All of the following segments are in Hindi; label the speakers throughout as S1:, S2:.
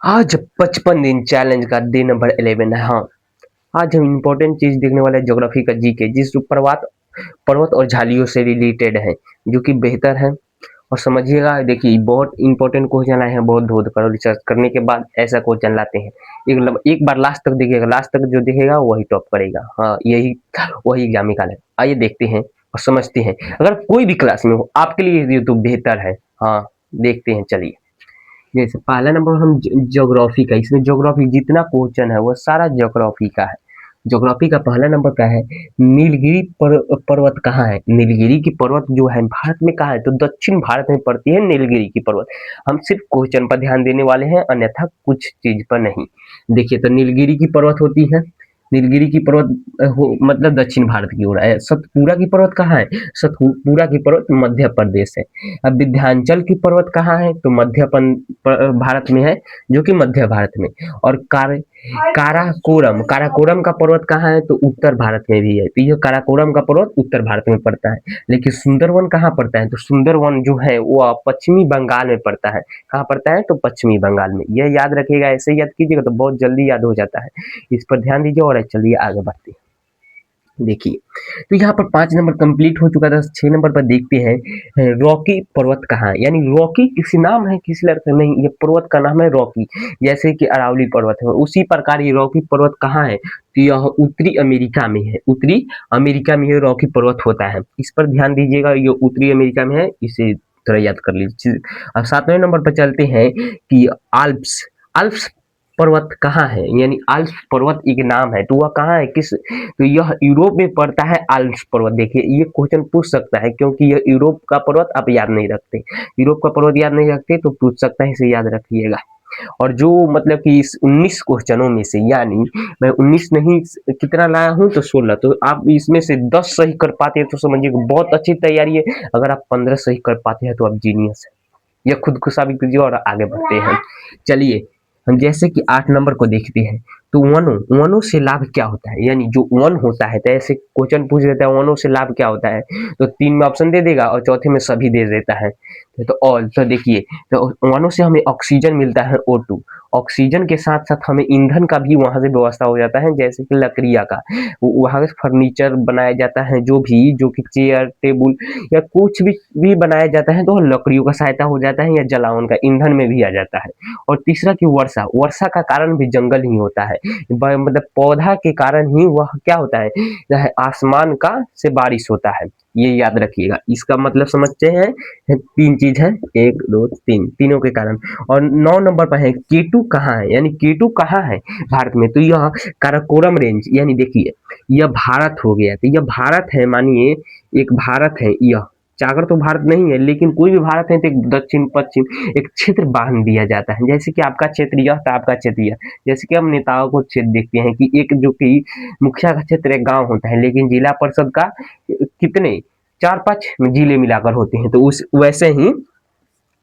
S1: आज 55 दिन चैलेंज का डे नंबर 11 है। हाँ, आज हम इम्पोर्टेंट चीज देखने वाले हैं, ज्योग्राफी का जीके, जिस जो पर्वत पर्वत और झाड़ियों से रिलेटेड है, जो कि बेहतर है। और समझिएगा, देखिए बहुत इंपॉर्टेंट क्वेश्चन आए हैं, बहुत धोध करो रिसर्च करने के बाद ऐसा क्वेश्चन लाते हैं। एक बार लास्ट तक देखिएगा, लास्ट तक जो देखेगा वही टॉप करेगा। हाँ, यही वही एग्जाम निकाले। आइए देखते हैं और समझते हैं। अगर कोई भी क्लास में हो, आपके लिए ये तो बेहतर है। हाँ, देखते हैं, चलिए। जैसे पहला नंबर हम ज्योग्राफी का, इसमें ज्योग्राफी जितना क्वेश्चन है वो सारा ज्योग्राफी का है। ज्योग्राफी का पहला नंबर क्या है? नीलगिरी पर्वत कहाँ है? नीलगिरी की पर्वत जो है भारत में कहाँ है? तो दक्षिण भारत में पड़ती है नीलगिरी की पर्वत। हम सिर्फ क्वेश्चन पर ध्यान देने वाले हैं, अन्यथा कुछ चीज पर नहीं। देखिए, तो नीलगिरी की पर्वत होती है, नीलगिरी की पर्वत मतलब दक्षिण भारत की ओर है। सतपुरा की पर्वत कहाँ है? सतपुरा की पर्वत मध्य प्रदेश है। अब विंध्याचल की पर्वत कहाँ है? तो भारत में है, जो कि मध्य भारत में। और काराकोरम काराकोरम का पर्वत कहाँ है? तो उत्तर भारत में भी है। तो ये काराकोरम का पर्वत उत्तर भारत में पड़ता है। लेकिन सुंदरवन कहाँ पड़ता है? तो सुंदरवन जो है वो पश्चिमी बंगाल में पड़ता है। कहाँ पड़ता है? तो पश्चिमी बंगाल में। यह याद रखिएगा, ऐसे याद कीजिएगा तो बहुत जल्दी याद हो जाता है। इस पर ध्यान दीजिए और चलिए आगे बढ़ते हैं। देखिए, तो यहाँ पर 5 नंबर कंप्लीट हो चुका था। 6 नंबर पर देखते हैं, रॉकी पर्वत कहाँ है? यानी रॉकी किसी नाम है, किसी लड़का नहीं, ये पर्वत का नाम है रॉकी। जैसे कि अरावली पर्वत है, उसी प्रकार ये रॉकी पर्वत कहाँ है? तो यह उत्तरी अमेरिका में है। उत्तरी अमेरिका में ये रॉकी पर्वत होता है। इस पर ध्यान दीजिएगा, ये उत्तरी अमेरिका में है, इसे थोड़ा याद कर लीजिए। अब 7वें नंबर पर चलते हैं कि आल्प्स आल्प्स पर्वत कहाँ है? यानी आल्प्स पर्वत एक नाम है, तो वह कहाँ है, किस? तो यह यूरोप में पड़ता है, आल्प्स पर्वत। देखिए, ये क्वेश्चन पूछ सकता है, क्योंकि यह यूरोप का पर्वत आप याद नहीं रखते। यूरोप का पर्वत याद नहीं रखते तो पूछ सकता है, इसे याद रखिएगा। और जो मतलब कि इस 19 क्वेश्चनों में से, यानी मैं 19 नहीं कितना लाया हूँ, तो 16, तो आप इसमें से 10 सही कर पाते हैं तो समझिए बहुत अच्छी तैयारी है। अगर आप 15 सही कर पाते हैं तो आप जीनियस है। यह खुद को साबित कीजिए और आगे बढ़ते हैं। चलिए, हम जैसे कि 8 नंबर को देखते हैं, तो वनों से लाभ क्या होता है? यानी जो वन होता है, तो ऐसे क्वेश्चन पूछ देता है, वनों से लाभ क्या होता है? तो 3 में ऑप्शन दे देगा और चौथे में सभी दे देता है। तो ऑल, तो देखिए, तो वनों से हमें ऑक्सीजन मिलता है, O2। ऑक्सीजन के साथ साथ हमें ईंधन का भी वहां से व्यवस्था हो जाता है, जैसे कि लकड़ियाँ का वहां से फर्नीचर बनाया जाता है, जो कि चेयर टेबुल या कुछ भी बनाया जाता है, तो लकड़ियों का सहायता हो जाता है, या जलावन का ईंधन में भी आ जाता है। और तीसरा कि वर्षा वर्षा का कारण भी जंगल ही होता है। मतलब पौधा के कारण ही वह क्या होता है, आसमान का से बारिश होता है। ये याद रखिएगा, इसका मतलब समझते हैं। 3 चीज है, 1 2 3, तीनों के कारण। और 9 नंबर पर है केटू कहाँ है? यानी केटू कहाँ है भारत में? तो यह काराकोरम रेंज, यानी देखिए, यह भारत हो गया, तो यह भारत है, मानिए एक भारत है यह। सागर तो भारत नहीं है, लेकिन कोई भी भारत है तो एक दक्षिण पश्चिम एक क्षेत्र बांध दिया जाता है। जैसे कि आपका क्षेत्र यह था, आपका क्षेत्र यह। जैसे कि हम नेताओं को क्षेत्र देखते हैं कि एक जो कि मुखिया का क्षेत्र एक गांव होता है, लेकिन जिला परिषद का कितने 4-5 जिले मिलाकर होते हैं, तो उस वैसे ही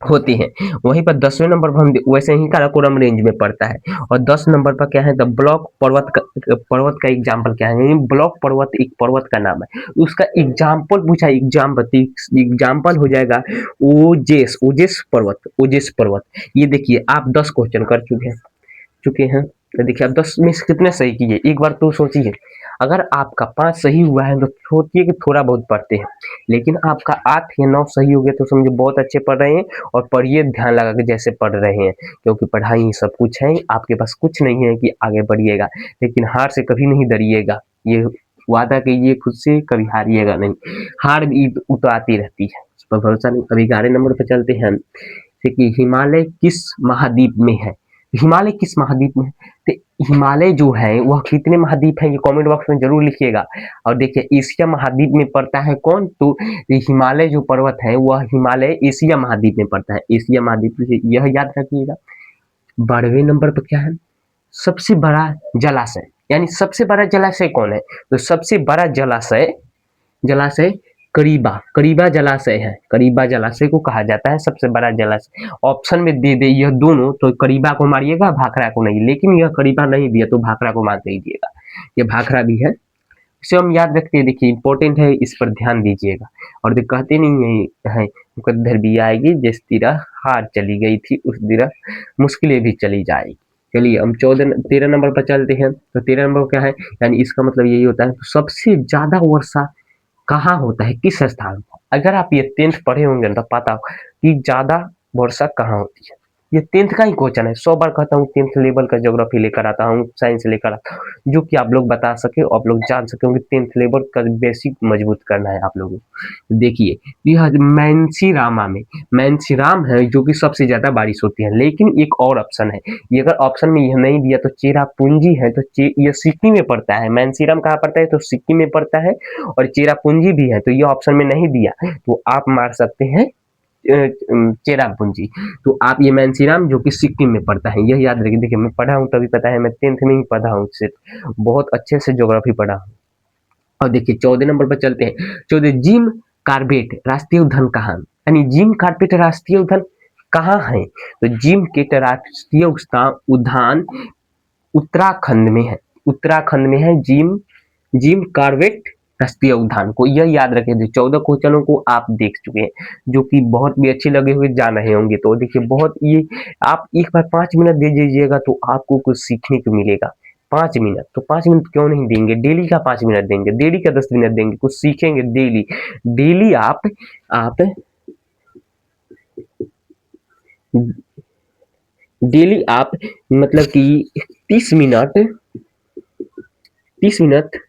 S1: होती हैं। वहीं पर 10वें नंबर पर हम वैसे ही काराकोरम रेंज में पड़ता है। और 10 नंबर पर क्या है? द ब्लॉक पर्वत का एग्जाम्पल क्या है? ब्लॉक पर्वत एक पर्वत का नाम है, उसका एग्जाम्पल पूछा, एग्जाम्पल हो जाएगा ओजेस पर्वत। ये देखिए, आप 10 क्वेश्चन कर चुके हैं। तो देखिए, आप 10 में से कितने सही किए, एक बार तो सोचिए। अगर आपका 5 सही हुआ है तो सोचिए कि थोड़ा बहुत पढ़ते हैं, लेकिन आपका 8 या 9 सही हो गया तो समझो बहुत अच्छे पढ़ रहे हैं। और पढ़िए ध्यान लगा के, जैसे पढ़ रहे हैं, क्योंकि पढ़ाई ही सब कुछ है। आपके पास कुछ नहीं है कि आगे बढ़िएगा, लेकिन हार से कभी नहीं डरिएगा। ये वादा कीजिए खुद से, कभी हारिएगा नहीं। हार भी तो आती रहती है, उस पर भरोसा नहीं। अभी 11 नंबर पर चलते हैं, जैसे कि हिमालय किस महाद्वीप में है? हिमालय किस महाद्वीप में है? तो हिमालय जो है वह कितने महाद्वीप है, ये कमेंट बॉक्स में जरूर लिखिएगा। और देखिए, एशिया महाद्वीप में पड़ता है कौन? तो हिमालय जो पर्वत है वह हिमालय एशिया महाद्वीप में पड़ता है। एशिया महाद्वीप से यह याद रखिएगा। 12वें नंबर पर क्या है? सबसे बड़ा जलाशय, यानी सबसे बड़ा जलाशय कौन है? तो सबसे बड़ा जलाशय जलाशय करीबा जलाशय है। करीबा जलाशय को कहा जाता है सबसे बड़ा जलाशय। ऑप्शन में दे दे यह दोनों, तो करीबा को मारिएगा, भाखड़ा को नहीं। लेकिन यह करीबा नहीं दिया तो भाखड़ा को मार दीजिएगा, ये भाखड़ा भी है। इसे हम याद रखते हैं, देखिए इंपॉर्टेंट है, इस पर ध्यान दीजिएगा। और कहते नहीं है मुकद्दर भी आएगी, जिस तरह हार चली गई थी उस तरह मुश्किलें भी चली जाएगी। चलिए हम 13 नंबर पर चलते हैं। तो 13 नंबर क्या है, यानी इसका मतलब यही होता है सबसे ज्यादा वर्षा कहाँ होता है, किस स्थान पर। अगर आप ये 10th पढ़े होंगे तो पता होगा कि ज्यादा वर्षा कहाँ होती है। ये 10th का ही क्वेश्चन है, 100 बार कहता हूँ 10th लेवल का ज्योग्राफी लेकर आता हूँ, साइंस लेकर आता हूँ, जो कि आप लोग बता सके और आप लोग जान सके कि 10th लेवल का बेसिक मजबूत करना है आप लोगों को। देखिए यह मैनसीरामा में मैनसीराम है जो कि सबसे ज्यादा बारिश होती है, लेकिन एक और ऑप्शन है, ये अगर ऑप्शन में यह नहीं दिया तो चेरापूंजी है, तो ये सिक्किम में पड़ता है। मैनसीराम कहाँ पड़ता है, तो सिक्किम में पड़ता है, और चेरापूंजी भी है, तो ये ऑप्शन में नहीं दिया तो आप मार सकते हैं चेरापूंजी। तो आप ये मैनसीराम जो कि सिक्किम में पड़ता है, यह याद रखिए। देखिए मैं पढ़ा हूँ तभी पता है, मैं 10th में ही पढ़ा हूँ, बहुत अच्छे से ज्योग्राफी पढ़ा हूँ। और देखिए 14 नंबर पर चलते हैं। 14 जिम कार्बेट राष्ट्रीय उद्यान कहाँ, यानी जिम कार्बेट राष्ट्रीय उद्यान कहाँ है, तो जिम कार्बेट राष्ट्रीय उद्यान उत्तराखंड में है। उत्तराखंड में है जिम कार्बेट राष्ट्रीय उद्यान को, यह याद रखें। 14 क्वेश्चनों को आप देख चुके हैं जो कि बहुत भी अच्छे लगे हुए जान रहे होंगे। तो देखिए बहुत ये आप एक बार 5 मिनट दे दीजिएगा तो आपको कुछ सीखने को मिलेगा। 5 मिनट, तो 5 मिनट क्यों नहीं देंगे, डेली का 5 मिनट देंगे, डेली का 10 मिनट देंगे, कुछ सीखेंगे डेली। डेली आप डेली आप मतलब कि 30 मिनट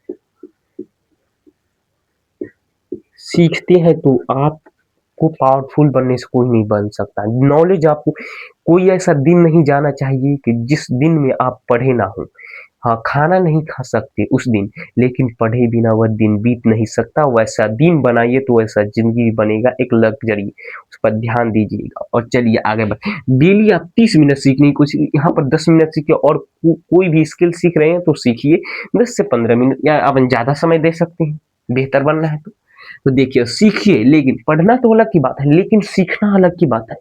S1: सीखते हैं तो आपको पावरफुल बनने से कोई नहीं बन सकता। नॉलेज आपको कोई ऐसा दिन नहीं जाना चाहिए कि जिस दिन में आप पढ़े ना हो। हाँ खाना नहीं खा सकते उस दिन, लेकिन पढ़े बिना वह दिन बीत नहीं सकता। वैसा दिन बनाइए तो वैसा जिंदगी बनेगा, एक लग्जरी, उस पर ध्यान दीजिएगा। और चलिए आगे बढ़, डेली आप 30 मिनट सीखने कुछ यहाँ पर 10 मिनट सीखिए, और कोई भी स्किल सीख रहे हैं तो सीखिए 10 से 15 मिनट, या आप ज्यादा समय दे सकते हैं बेहतर बनना है तो देखिए सीखिए, लेकिन पढ़ना तो अलग की बात है, लेकिन सीखना अलग की बात है।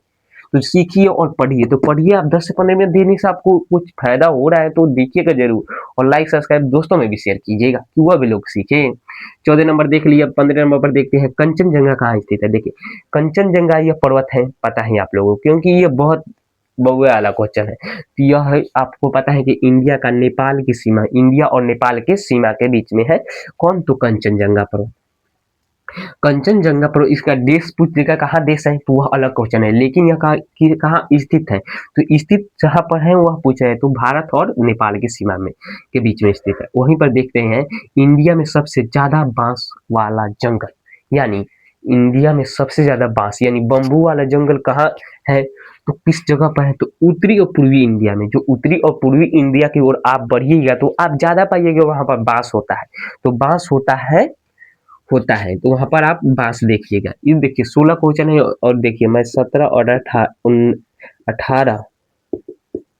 S1: तो सीखिए और पढ़िए, तो पढ़िए आप 10 से 15 मिनट देने से आपको कुछ फायदा हो रहा है तो देखिएगा जरूर, और लाइक सब्सक्राइब दोस्तों में भी शेयर कीजिएगा कि वह भी लोग सीखे। 14 नंबर देख लिया, 15 नंबर पर देखते हैं कंचनजंगा कहाँ स्थित है। देखिए कंचनजंगा यह पर्वत है, पता है आप लोगों को, क्योंकि ये बहुत बहुए वाला क्वेश्चन है। तो यह आपको पता है कि इंडिया का नेपाल की सीमा, इंडिया और नेपाल के सीमा के बीच में है कौन, तो कंचनजंगा पर्वत। कंचनजंगा पर इसका देश पूछेगा कहाँ देश है तो वह अलग क्वेश्चन है, लेकिन यह कहाँ स्थित है, तो स्थित जहाँ पर है वह पूछा है तो भारत और नेपाल की सीमा में के बीच में स्थित है। वहीं पर देखते हैं इंडिया में सबसे ज्यादा बांस वाला जंगल, यानी इंडिया में सबसे ज्यादा बांस यानी बम्बू वाला जंगल कहाँ है, तो किस जगह पर है, तो उत्तरी और पूर्वी इंडिया में। जो उत्तरी और पूर्वी इंडिया की ओर आप बढ़िएगा तो आप ज्यादा पाइएगा वहां पर बांस होता है, तो बांस होता है तो वहां पर आप बांस देखिएगा। ये देखिए 16 क्वेश्चन है, और देखिए मैं 17 और 18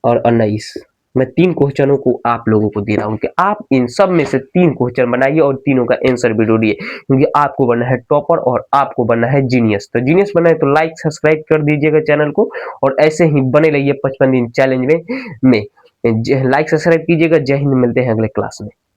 S1: और 19 मैं 3 क्वेश्चनों को आप लोगों को दे रहा हूँ कि आप इन सब में से 3 क्वेश्चन बनाइए और तीनों का आंसर भी ढूंढिए, क्योंकि आपको बनना है टॉपर और आपको बनना है जीनियस। तो जीनियस बनना है तो लाइक सब्सक्राइब कर दीजिएगा चैनल को, और ऐसे ही बने रहिए 55 दिन चैलेंज में लाइक सब्सक्राइब कीजिएगा। जय हिंद, मिलते हैं अगले क्लास में।